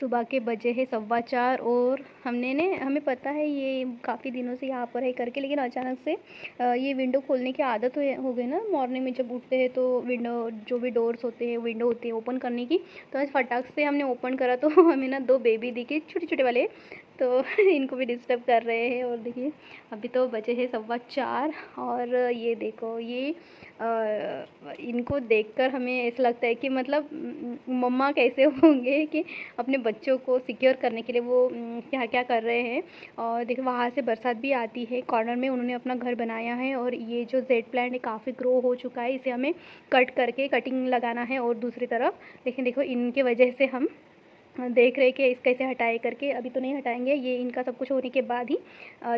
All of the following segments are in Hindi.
सुबह के बजे हैं 4:15 और हमें पता है ये काफ़ी दिनों से यहाँ पर है करके, लेकिन अचानक से ये विंडो खोलने की आदत हो गई ना। मॉर्निंग में जब उठते हैं तो विंडो, जो भी डोर्स होते हैं, विंडो होती है ओपन करने की, तो आज फटाक से हमने ओपन करा तो हमें ना 2 बेबी दिखे छोटे छोटे वाले। तो इनको भी डिस्टर्ब कर रहे हैं। और देखिए अभी तो बजे हैं 4:15 और ये देखो ये इनको देखकर हमें ऐसा लगता है कि मतलब मम्मा कैसे होंगे कि अपने बच्चों को सिक्योर करने के लिए वो क्या क्या कर रहे हैं। और देखो वहाँ से बरसात भी आती है। कॉर्नर में उन्होंने अपना घर बनाया है और ये जो जेड प्लांट है काफ़ी ग्रो हो चुका है, इसे हमें कट करके कटिंग लगाना है। और दूसरी तरफ लेकिन देखो इनके वजह से हम देख रहे कि इसका कैसे हटाए करके, अभी तो नहीं हटाएंगे, ये इनका सब कुछ होने के बाद ही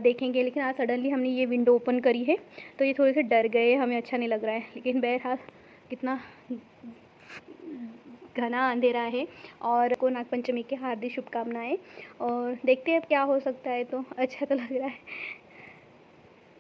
देखेंगे। लेकिन आज सडनली हमने ये विंडो ओपन करी है तो ये थोड़े से डर गए, हमें अच्छा नहीं लग रहा है। लेकिन बहरहाल कितना घना अंधेरा है और को नागपंचमी की हार्दिक शुभकामनाएं। और देखते हैं अब क्या हो सकता है, तो अच्छा तो लग रहा है।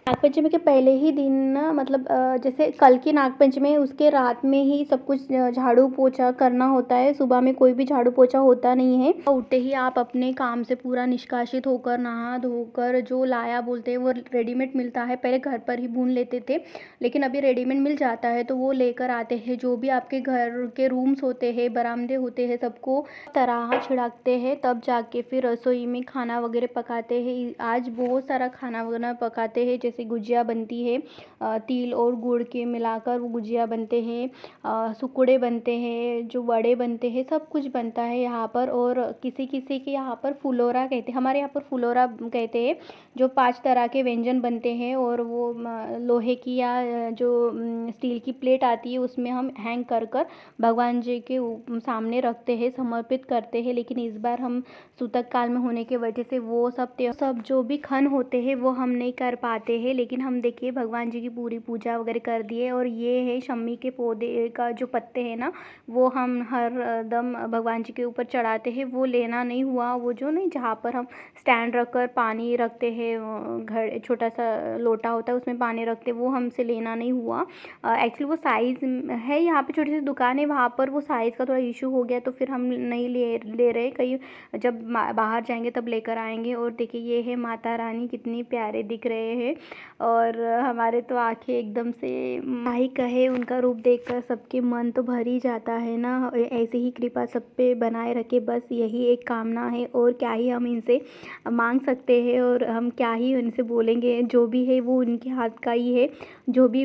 नागपंचमी के पहले ही दिन ना, मतलब जैसे कल की नागपंचमी है उसके रात में ही सब कुछ झाड़ू पोछा करना होता है। सुबह में कोई भी झाड़ू पोछा होता नहीं है। उठते ही आप अपने काम से पूरा निष्कासित होकर नहा धोकर जो लाया बोलते हैं वो रेडीमेड मिलता है, पहले घर पर ही भून लेते थे लेकिन अभी रेडीमेड मिल जाता है तो वो लेकर आते हैं। जो भी आपके घर के रूम्स होते हैं, बरामदे होते हैं, सबको तरह छिड़कते हैं, तब जाके फिर रसोई में खाना वगैरह पकाते हैं। आज बहुत सारा खाना वगैरह पकाते हैं, जैसे गुजिया बनती है, तिल और गुड़ के मिलाकर वो गुजिया बनते हैं, सुकुड़े बनते हैं, जो वड़े बनते हैं, सब कुछ बनता है यहाँ पर। और किसी किसी के यहाँ पर फुलोरा कहते हैं, हमारे यहाँ पर फुलोरा कहते हैं, जो 5 तरह के व्यंजन बनते हैं। और वो लोहे की या जो स्टील की प्लेट आती है उसमें हम हैंग कर कर भगवान जी के सामने रखते हैं, समर्पित करते हैं। लेकिन इस बार हम सूतक काल में होने की वजह से वो सब जो भी खन होते हैं वो हम नहीं कर पाते हैं। लेकिन हम देखिए भगवान जी की पूरी पूजा वगैरह कर दिए। और ये है शम्मी के पौधे का जो पत्ते हैं ना, वो हम हर दम भगवान जी के ऊपर चढ़ाते हैं। वो लेना नहीं हुआ, वो जो नहीं जहाँ पर हम स्टैंड रख कर पानी रखते हैं, घर छोटा सा लोटा होता है उसमें पानी रखते हैं, वो हमसे लेना नहीं हुआ। एक्चुअली वो साइज़ है, यहाँ पे छोटी सी दुकान है, वहाँ पर वो साइज़ का थोड़ा इशू हो गया तो फिर हम नहीं ले रहे, कहीं जब बाहर जाएंगे तब लेकर आएंगे। और देखिए ये है माता रानी, कितनी प्यारे दिख रहे हैं। और हमारे तो आंखें एकदम से माही कहे, उनका रूप देखकर सबके मन तो भर ही जाता है ना। ऐसे ही कृपा सब पे बनाए रखे, बस यही एक कामना है। और क्या ही हम इनसे मांग सकते हैं और हम क्या ही उनसे बोलेंगे, जो भी है वो उनके हाथ का ही है। जो भी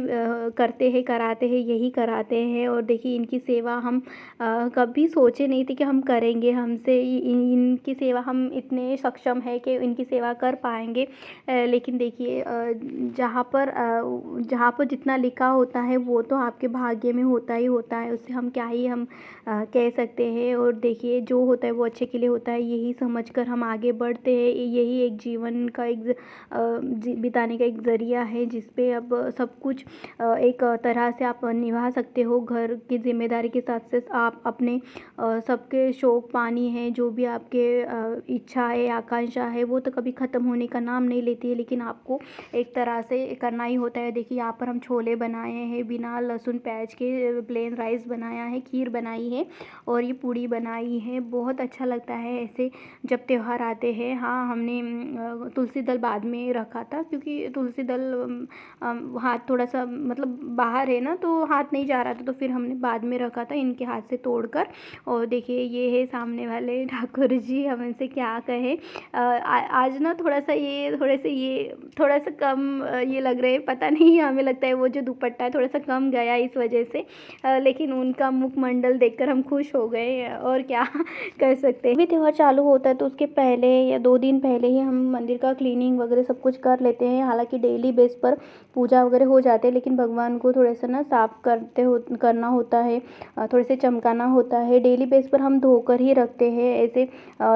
करते हैं कराते हैं यही कराते हैं। और देखिए इनकी सेवा हम कभी सोचे नहीं थे कि हम करेंगे, हमसे इनकी सेवा हम इतने सक्षम है कि इनकी सेवा कर पाएंगे। लेकिन देखिए जहाँ पर जितना लिखा होता है वो तो आपके भाग्य में होता ही होता है, उससे हम क्या ही कह सकते हैं। और देखिए जो होता है वो अच्छे के लिए होता है, यही समझकर हम आगे बढ़ते हैं। यही एक जीवन का एक बिताने का एक ज़रिया है जिसपे अब सब कुछ एक तरह से आप निभा सकते हो। घर की जिम्मेदारी के साथ साथ आप अपने सबके शौक पानी है, जो भी आपके इच्छा है, आकांक्षा है, वो तो कभी ख़त्म होने का नाम नहीं लेती है, लेकिन आपको एक तरह से करना ही होता है। देखिए यहाँ पर हम छोले बनाए हैं बिना लहसुन प्याज के, प्लेन राइस बनाया है, खीर बनाई है और ये पूड़ी बनाई है। बहुत अच्छा लगता है ऐसे जब त्यौहार आते हैं। हाँ, हमने तुलसी दल बाद में रखा था क्योंकि तुलसी दल हाथ थोड़ा सा मतलब बाहर है ना, तो हाथ नहीं जा रहा था, तो फिर हमने बाद में रखा था इनके हाथ से तोड़कर। और देखिए ये है सामने वाले ठाकुर जी, हम इनसे क्या कहें। आज ना थोड़ा सा कम ये लग रहे हैं, पता नहीं, हमें लगता है वो जो दुपट्टा है थोड़ा सा कम गया इस वजह से। लेकिन उनका मुखमंडल देखकर हम खुश हो गए और क्या कर सकते हैं। भी त्यौहार चालू होता है तो उसके पहले या 2 दिन पहले ही हम मंदिर का क्लीनिंग वगैरह सब कुछ कर लेते हैं। हालांकि डेली बेस पर पूजा वगैरह हो जाते हैं, लेकिन भगवान को थोड़ा सा ना साफ करना होता है, थोड़े से चमकाना होता है। डेली बेस पर हम धोकर ही रखते हैं, ऐसे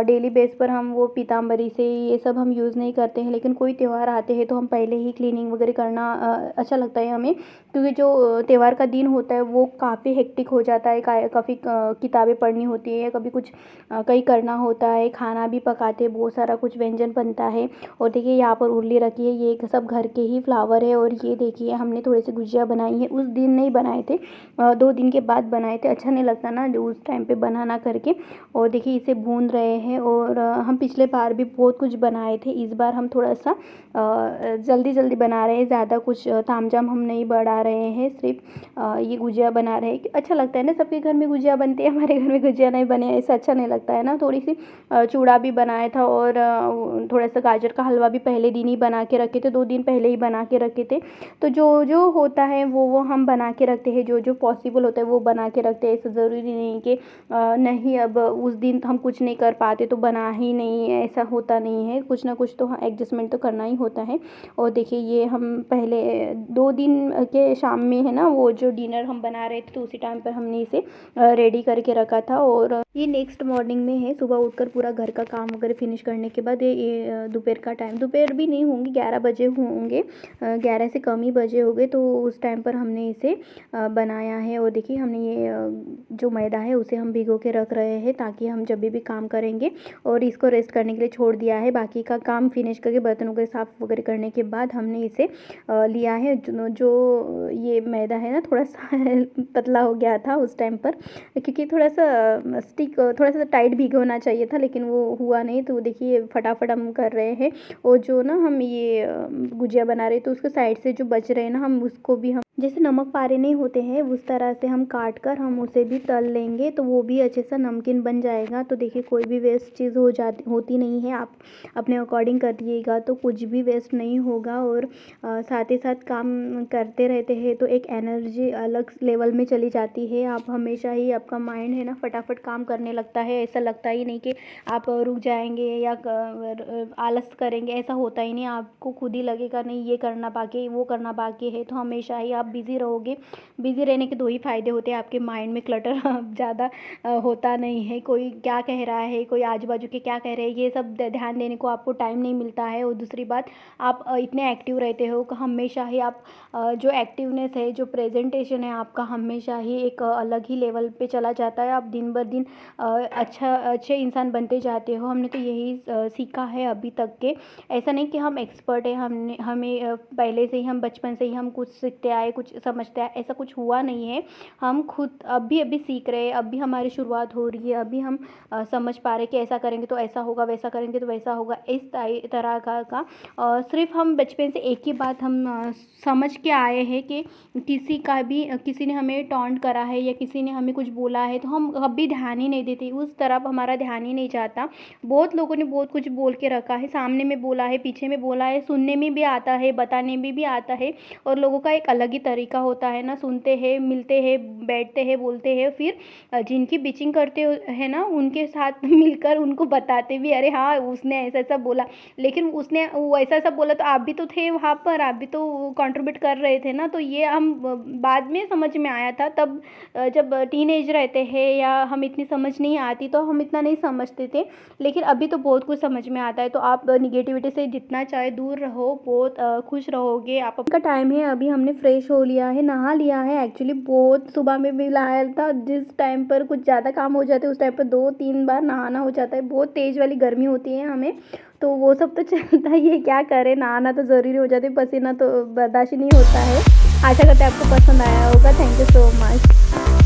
डेली बेस पर हम वो पीताम्बरी से ये सब हम यूज़ नहीं करते हैं। लेकिन कोई त्यौहार आते हैं तो हम पहले ही क्लीनिंग वगैरह करना अच्छा लगता है हमें, क्योंकि जो त्यौहार का दिन होता है वो काफ़ी हेक्टिक हो जाता है। काफ़ी किताबें पढ़नी होती है या कभी कुछ कहीं करना होता है, खाना भी पकाते हैं, बहुत सारा कुछ व्यंजन बनता है। और देखिए यहाँ पर उरली रखी है, ये सब घर के ही फ्लावर है और और ये देखिए हमने थोड़े से गुजिया बनाई है, उस दिन नहीं बनाए थे, 2 दिन के बाद बनाए थे। अच्छा नहीं लगता ना जो उस टाइम पे बना ना करके। और देखिए इसे भून रहे हैं। और हम पिछले बार भी बहुत कुछ बनाए थे, इस बार हम थोड़ा सा जल्दी जल्दी बना रहे हैं, ज़्यादा कुछ तामझाम हम नहीं बढ़ा रहे हैं, सिर्फ ये गुजिया बना रहे हैं। अच्छा लगता है ना, सबके घर में गुजिया बनती है, हमारे घर में गुजिया नहीं बनी है, ऐसा अच्छा नहीं लगता है ना। थोड़ी सी चूड़ा भी बनाया था और थोड़ा सा गाजर का हलवा भी पहले दिन ही बना के रखे थे, 2 दिन पहले ही बना के रखे थे। तो जो जो होता है वो हम बना के रखते हैं, जो जो पॉसिबल होता है वो बना के रखते हैं। ऐसा ज़रूरी नहीं कि नहीं अब उस दिन हम कुछ नहीं कर पाते तो बना ही नहीं, ऐसा होता नहीं है, कुछ ना कुछ तो एडजस्टमेंट तो करना ही होता है। और देखिए ये हम पहले 2 दिन के शाम में है ना, वो जो डिनर हम बना रहे थे तो उसी टाइम पर हमने इसे रेडी करके रखा था। और ये नेक्स्ट मॉर्निंग में है, सुबह उठकर पूरा घर का काम वगैरह फिनिश करने के बाद ये दोपहर का टाइम, दोपहर भी नहीं होंगे, 11 बजे होंगे, 11 से कम ही बजे हो गए, तो उस टाइम पर हमने इसे बनाया है। और देखिए हमने ये जो मैदा है उसे हम भिगो के रख रहे हैं ताकि हम जब भी काम करेंगे, और इसको रेस्ट करने के लिए छोड़ दिया है। बाकी का काम फिनिश करके बर्तन वगैरह साफ़ वगैरह करने के बाद हमने इसे लिया है। जो ये मैदा है ना, थोड़ा सा पतला हो गया था उस टाइम पर, क्योंकि थोड़ा सा स्टिक, थोड़ा सा टाइट भिगोना चाहिए था, लेकिन वो हुआ नहीं। तो देखिए फटाफट हम कर रहे हैं। और जो ना हम ये गुजिया बना रहे हैं तो उसके साइड से जो बच रहे हैं ना, हम उसको भी हम जैसे नमक पारे नहीं होते हैं उस तरह से हम काट कर हम उसे भी तल लेंगे, तो वो भी अच्छे से नमकीन बन जाएगा। तो देखिए कोई भी वेस्ट चीज़ होती नहीं है, आप अपने अकॉर्डिंग करिएगा तो कुछ भी वेस्ट नहीं होगा। और साथ ही साथ काम करते रहते हैं तो एक एनर्जी अलग लेवल में चली जाती है। आप हमेशा ही, आपका माइंड है ना फटाफट काम करने लगता है, ऐसा लगता ही नहीं कि आप रुक जाएंगे या आलस करेंगे, ऐसा होता ही नहीं। आपको खुद ही लगेगा नहीं ये करना बाकी है, वो करना बाकी है। तो हमेशा ही आप बिज़ी रहोगे। बिज़ी रहने के 2 ही फ़ायदे होते हैं, आपके माइंड में क्लटर ज़्यादा होता नहीं है, कोई क्या कह रहा है, कोई आजू बाजू के क्या कह रहे हैं, ये सब ध्यान देने को आपको टाइम नहीं मिलता है। और दूसरी बात, आप इतने एक्टिव रहते हो कि हमेशा ही आप जो एक्टिवनेस है, जो प्रेजेंटेशन है आपका, हमेशा ही एक अलग ही लेवल पे चला जाता है। आप दिन ब दिन अच्छे इंसान बनते जाते हो। हमने तो यही सीखा है अभी तक के। ऐसा नहीं कि हम एक्सपर्ट है, हमें पहले से ही, हम बचपन से ही हम कुछ सीखते आए, कुछ समझते आए, ऐसा कुछ हुआ नहीं है। हम खुद अभी सीख रहे हैं, अभी हमारी शुरुआत हो रही है, अभी हम समझ पा रहे कि ऐसा करेंगे तो ऐसा होगा, वैसा करेंगे तो वैसा होगा, इस तरह का सिर्फ हम बचपन से एक ही बात हम समझ के आए हैं कि किसी ने हमें टॉन्ट करा है या किसी ने हमें कुछ बोला है तो हम कभी ध्यान ही नहीं देते, उस तरफ हमारा ध्यान ही नहीं जाता। बहुत लोगों ने बहुत कुछ बोल के रखा है, सामने में बोला है, पीछे में बोला है, सुनने में भी आता है, बताने में भी आता है। और लोगों का एक अलग ही तरीका होता है ना, सुनते हैं, मिलते हैं, बैठते हैं, बोलते हैं, फिर जिनकी बिचिंग करते हैं ना उनके साथ मिलकर उनको बताते भी, अरे हाँ उसने ऐसा ऐसा बोला, लेकिन उसने वो ऐसा ऐसा बोला तो आप भी तो थे वहाँ पर, आप भी तो कंट्रीब्यूट कर रहे थे ना। तो ये हम बाद में समझ में आया था, तब जब टीनेज रहते हैं या हम इतनी समझ नहीं आती तो हम इतना नहीं समझते थे, लेकिन अभी तो बहुत कुछ समझ में आता है। तो आप निगेटिविटी से जितना चाहे दूर रहो, बहुत खुश रहोगे। आपका टाइम है, अभी हमने फ्रेश हो लिया है, नहा लिया है। एक्चुअली बहुत सुबह में भी नहाया था, जिस टाइम पर कुछ ज़्यादा काम हो जाते हैं उस टाइम पर 2-3 बार नहाना हो जाता है, बहुत तेज़ वाली गर्मी होती है हमें, तो वो सब तो चलता ही है, क्या करें, नहाना तो ज़रूरी हो जाता है, पसीना तो बर्दाश्त ही नहीं होता है। आशा करते हैं आपको पसंद आया होगा। Thank you so much.